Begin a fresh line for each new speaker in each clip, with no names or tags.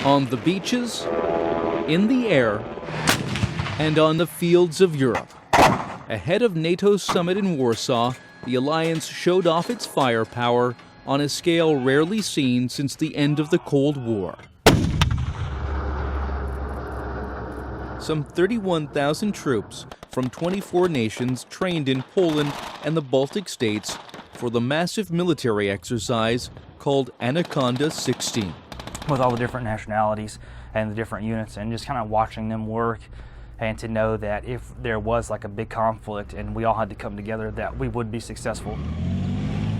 On the beaches, in the air, and on the fields of Europe. Ahead of NATO's summit in Warsaw, the alliance showed off its firepower on a scale rarely seen since the end of the Cold War. Some 31,000 troops from 24 nations trained in Poland and the Baltic states for the massive military exercise called Anaconda 16.
With all the different nationalities and the different units, and just kind of watching them work, and to know that if there was like a big conflict and we all had to come together, that we would be successful.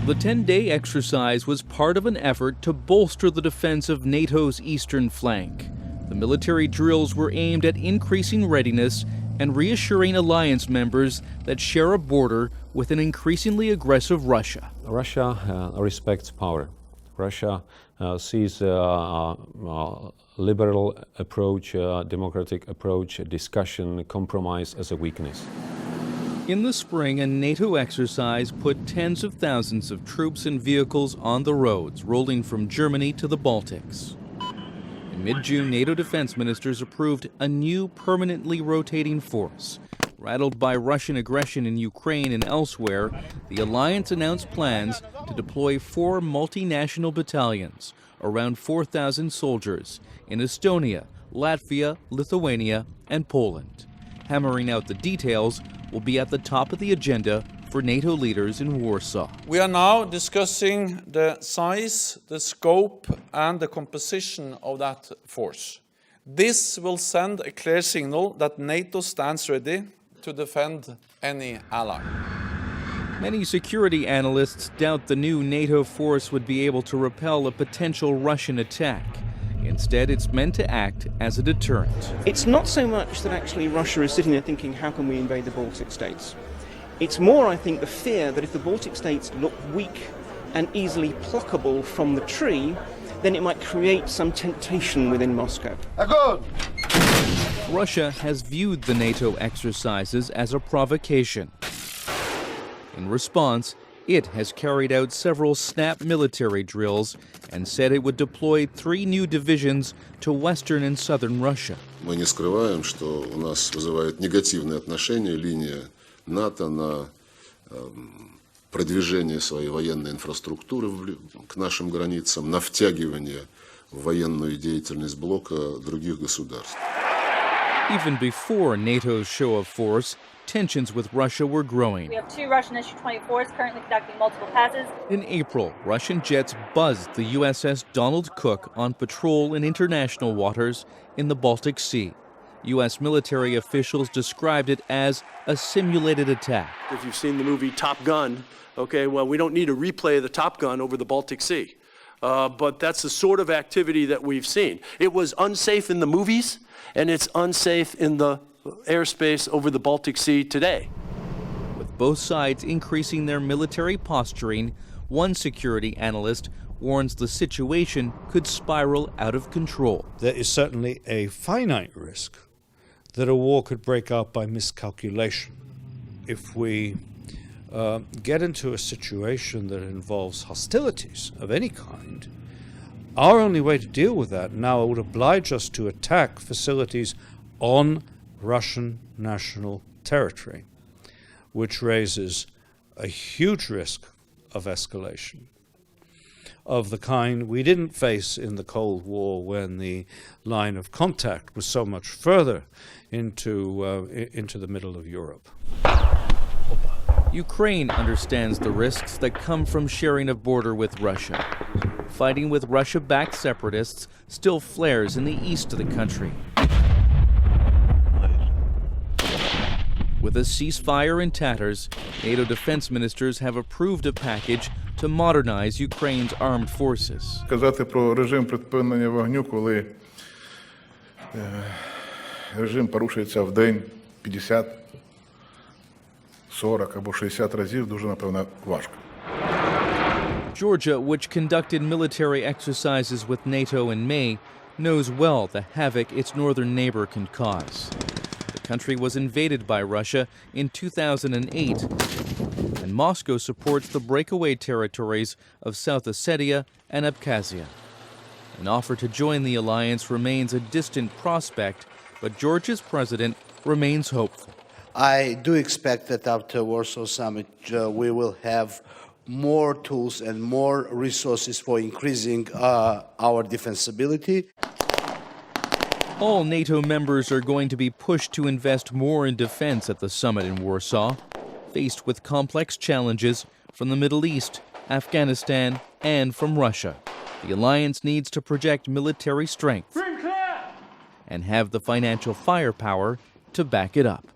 The 10-day exercise was part of an effort to bolster the defense of NATO's eastern flank. The military drills were aimed at increasing readiness and reassuring alliance members that share a border with an increasingly aggressive Russia.
Russia respects power. Russia sees a liberal approach, democratic approach, discussion, compromise as a weakness.
In the spring, a NATO exercise put tens of thousands of troops and vehicles on the roads, rolling from Germany to the Baltics. In mid-June, NATO defense ministers approved a new permanently rotating force. Rattled by Russian aggression in Ukraine and elsewhere, the alliance announced plans to deploy 4 multinational battalions, around 4,000 soldiers, in Estonia, Latvia, Lithuania, and Poland. Hammering out the details will be at the top of the agenda for NATO leaders in Warsaw.
We are now discussing the size, the scope, and the composition of that force. This will send a clear signal that NATO stands ready to defend any ally.
Many security analysts doubt the new NATO force would be able to repel a potential Russian attack. Instead, it's meant to act as a deterrent.
It's not so much that actually Russia is sitting there thinking, how can we invade the Baltic states? It's more, I think, the fear that if the Baltic states look weak and easily pluckable from the tree, then it might create some temptation within Moscow.
Russia has viewed the NATO exercises as a provocation. In response, it has carried out several snap military drills and said it would deploy 3 new divisions to western and southern Russia.
Мы не скрываем, что у нас вызывает негативные отношения линия НАТО на продвижение своей военной инфраструктуры к нашим границам, на втягивание в военную деятельность блока других государств.
Even before NATO's show of force, tensions with Russia were growing.
We have 2 Russian Su-24s currently conducting multiple passes.
In April, Russian jets buzzed the USS Donald Cook on patrol in international waters in the Baltic Sea. U.S. military officials described it as a simulated attack.
If you've seen the movie Top Gun, okay, well, we don't need a replay of the Top Gun over the Baltic Sea. But that's the sort of activity that we've seen. It was unsafe in the movies, and it's unsafe in the airspace over the Baltic Sea today.
With both sides increasing their military posturing, one security analyst warns the situation could spiral out of control.
There is certainly a finite risk that a war could break out by miscalculation. If we get into a situation that involves hostilities of any kind, our only way to deal with that now would oblige us to attack facilities on Russian national territory, which raises a huge risk of escalation of the kind we didn't face in the Cold War, when the line of contact was so much further into the middle of Europe.
Ukraine understands the risks that come from sharing a border with Russia. Fighting with Russia-backed separatists still flares in the east of the country. With a ceasefire in tatters, NATO defense ministers have approved a package to modernize Ukraine's armed forces.
Казати про режим припинення вогню, коли режим порушується в день 50, 40 або 60 разів, дуже, напевно, важко.
Georgia, which conducted military exercises with NATO in May, knows well the havoc its northern neighbor can cause. The country was invaded by Russia in 2008, and Moscow supports the breakaway territories of South Ossetia and Abkhazia. An offer to join the alliance remains a distant prospect, but Georgia's president remains hopeful.
I do expect that after Warsaw Summit, we will have more tools and more resources for increasing our defensibility.
All NATO members are going to be pushed to invest more in defense at the summit in Warsaw, faced with complex challenges from the Middle East, Afghanistan, and from Russia. The alliance needs to project military strength and have the financial firepower to back it up.